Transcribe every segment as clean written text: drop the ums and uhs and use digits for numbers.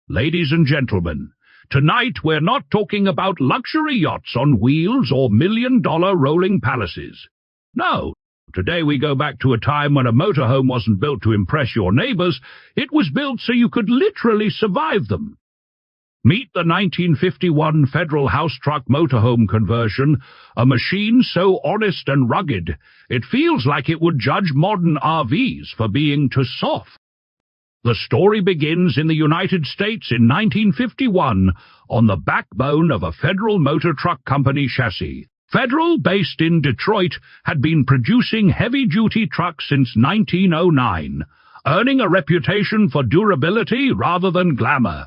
Ladies and gentlemen, tonight we're not talking about luxury yachts on wheels or million-dollar rolling palaces. No, today we go back to a time when a motorhome wasn't built to impress your neighbors, it was built so you could literally survive them. Meet the 1951 Federal Housetruck Motorhome Conversion, a machine so honest and rugged, it feels like it would judge modern RVs for being too soft. The story begins in the United States in 1951 on the backbone of a Federal Motor Truck Company chassis. Federal, based in Detroit, had been producing heavy-duty trucks since 1909, earning a reputation for durability rather than glamour.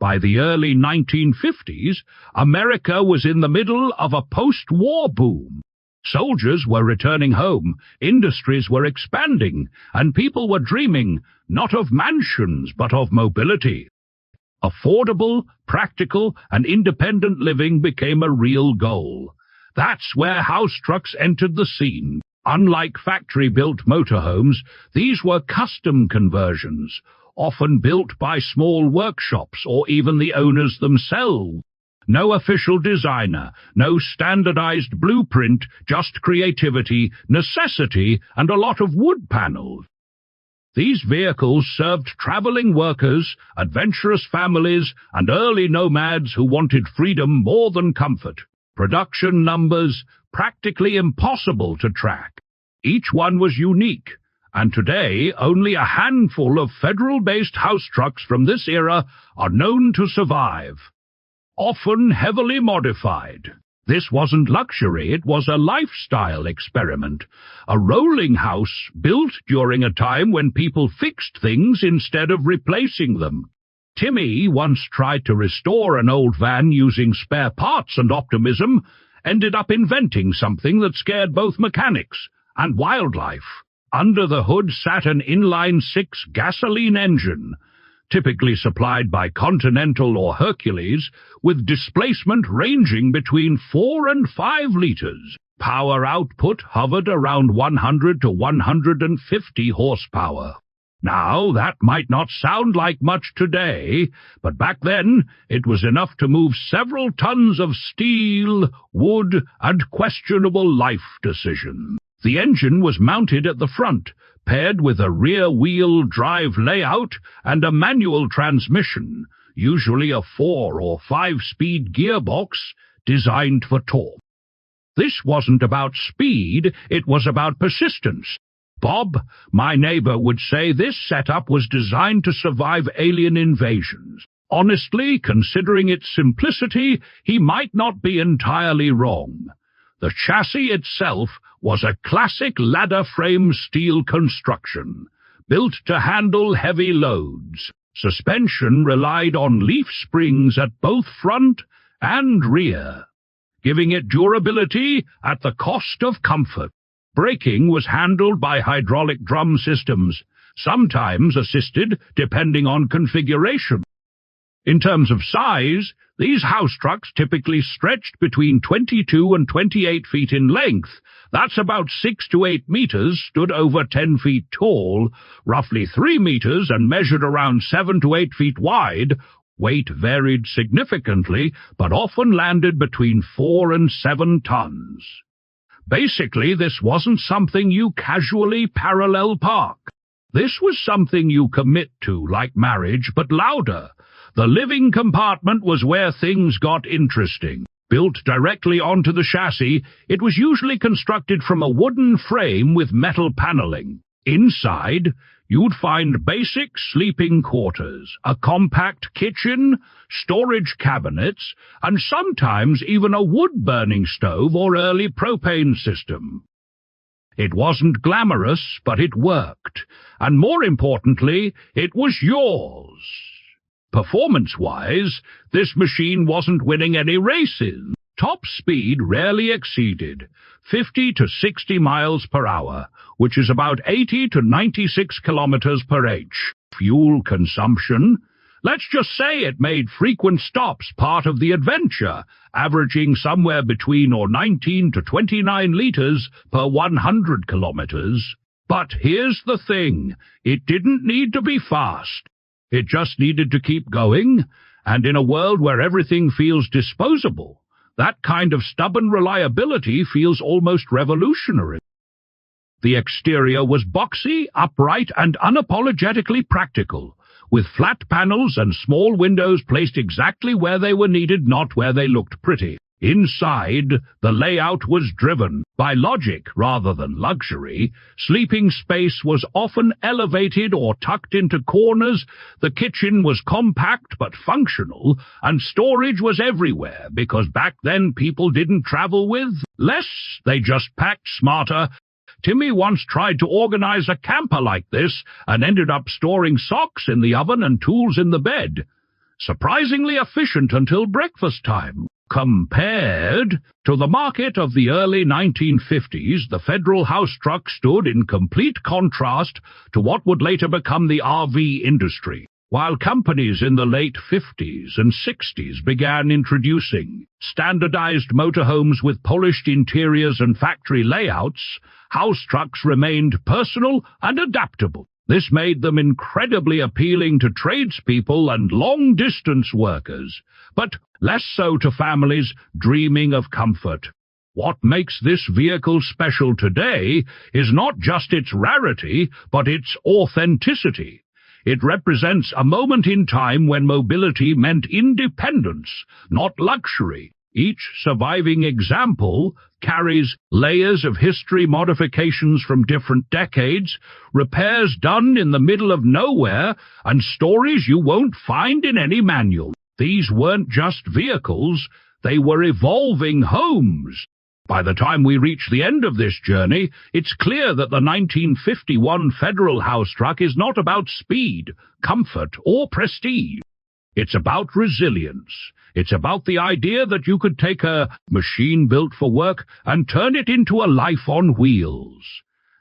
By the early 1950s, America was in the middle of a post-war boom. Soldiers were returning home, industries were expanding, and people were dreaming not of mansions but of mobility. Affordable, practical, and independent living became a real goal. That's where house trucks entered the scene. Unlike factory-built motorhomes, these were custom conversions, often built by small workshops or even the owners themselves. No official designer, no standardized blueprint, just creativity, necessity, and a lot of wood panels. These vehicles served traveling workers, adventurous families, and early nomads who wanted freedom more than comfort. Production numbers practically impossible to track. Each one was unique, and today only a handful of Federal-based house trucks from this era are known to survive. Often heavily modified. This wasn't luxury, it was a lifestyle experiment. A rolling house built during a time when people fixed things instead of replacing them. Timmy once tried to restore an old van using spare parts and optimism, ended up inventing something that scared both mechanics and wildlife. Under the hood sat an inline-six gasoline engine, typically supplied by Continental or Hercules, with displacement ranging between 4 and 5 liters. Power output hovered around 100 to 150 horsepower. Now, that might not sound like much today, but back then it was enough to move several tons of steel, wood, and questionable life decisions. The engine was mounted at the front, paired with a rear-wheel drive layout and a manual transmission, usually a 4- or 5-speed gearbox designed for torque. This wasn't about speed, it was about persistence. Bob, my neighbor, would say this setup was designed to survive alien invasions. Honestly, considering its simplicity, he might not be entirely wrong. The chassis itself was a classic ladder-frame steel construction, built to handle heavy loads. Suspension relied on leaf springs at both front and rear, giving it durability at the cost of comfort. Braking was handled by hydraulic drum systems, sometimes assisted depending on configuration. In terms of size, these house trucks typically stretched between 22 and 28 feet in length. That's about 6 to 8 meters, stood over 10 feet tall, roughly 3 meters, and measured around 7 to 8 feet wide. Weight varied significantly, but often landed between 4 and 7 tons. Basically, this wasn't something you casually parallel park. This was something you commit to, like marriage, but louder. The living compartment was where things got interesting. Built directly onto the chassis, it was usually constructed from a wooden frame with metal paneling. Inside, you'd find basic sleeping quarters, a compact kitchen, storage cabinets, and sometimes even a wood-burning stove or early propane system. It wasn't glamorous, but it worked, and more importantly, it was yours. Performance-wise, this machine wasn't winning any races. Top speed rarely exceeded 50 to 60 miles per hour, which is about 80 to 96 kilometers per h. Fuel consumption, let's just say it made frequent stops part of the adventure, averaging somewhere between 19 to 29 liters per 100 kilometers. But here's the thing, it didn't need to be fast. It just needed to keep going, and in a world where everything feels disposable, that kind of stubborn reliability feels almost revolutionary. The exterior was boxy, upright, and unapologetically practical, with flat panels and small windows placed exactly where they were needed, not where they looked pretty. Inside, the layout was driven by logic rather than luxury. Sleeping space was often elevated or tucked into corners, the kitchen was compact but functional, and storage was everywhere because back then people didn't travel with less, they just packed smarter. Timmy once tried to organize a camper like this and ended up storing socks in the oven and tools in the bed. Surprisingly efficient until breakfast time. Compared to the market of the early 1950s, the Federal Housetruck stood in complete contrast to what would later become the RV industry. While companies in the late 50s and 60s began introducing standardized motorhomes with polished interiors and factory layouts, housetrucks remained personal and adaptable. This made them incredibly appealing to tradespeople and long-distance workers, but less so to families dreaming of comfort. What makes this vehicle special today is not just its rarity, but its authenticity. It represents a moment in time when mobility meant independence, not luxury. Each surviving example carries layers of history, modifications from different decades, repairs done in the middle of nowhere, and stories you won't find in any manual. These weren't just vehicles, they were evolving homes. By the time we reach the end of this journey, it's clear that the 1951 Federal Housetruck is not about speed, comfort, or prestige. It's about resilience. It's about the idea that you could take a machine built for work and turn it into a life on wheels.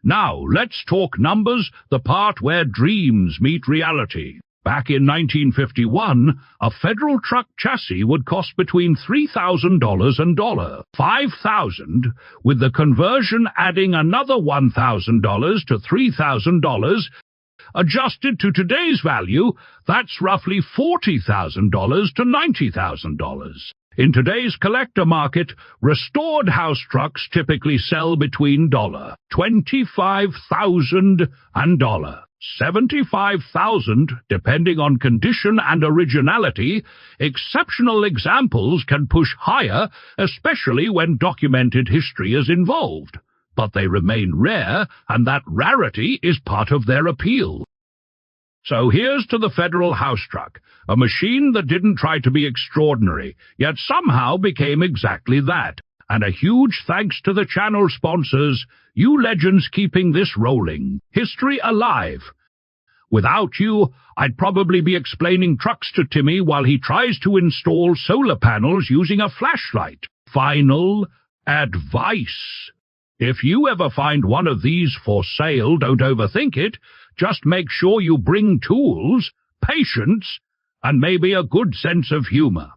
Now, let's talk numbers, the part where dreams meet reality. Back in 1951, a Federal truck chassis would cost between $3,000 and $5,000, with the conversion adding another $1,000 to $3,000. Adjusted to today's value, that's roughly $40,000 to $90,000. In today's collector market, restored housetrucks typically sell between $25,000 and $75,000, depending on condition and originality. Exceptional examples can push higher, especially when documented history is involved. But they remain rare, and that rarity is part of their appeal. So here's to the Federal Housetruck, a machine that didn't try to be extraordinary, yet somehow became exactly that. And a huge thanks to the channel sponsors, you legends keeping this rolling, history alive. Without you, I'd probably be explaining trucks to Timmy while he tries to install solar panels using a flashlight. Final advice. If you ever find one of these for sale, don't overthink it. Just make sure you bring tools, patience, and maybe a good sense of humor.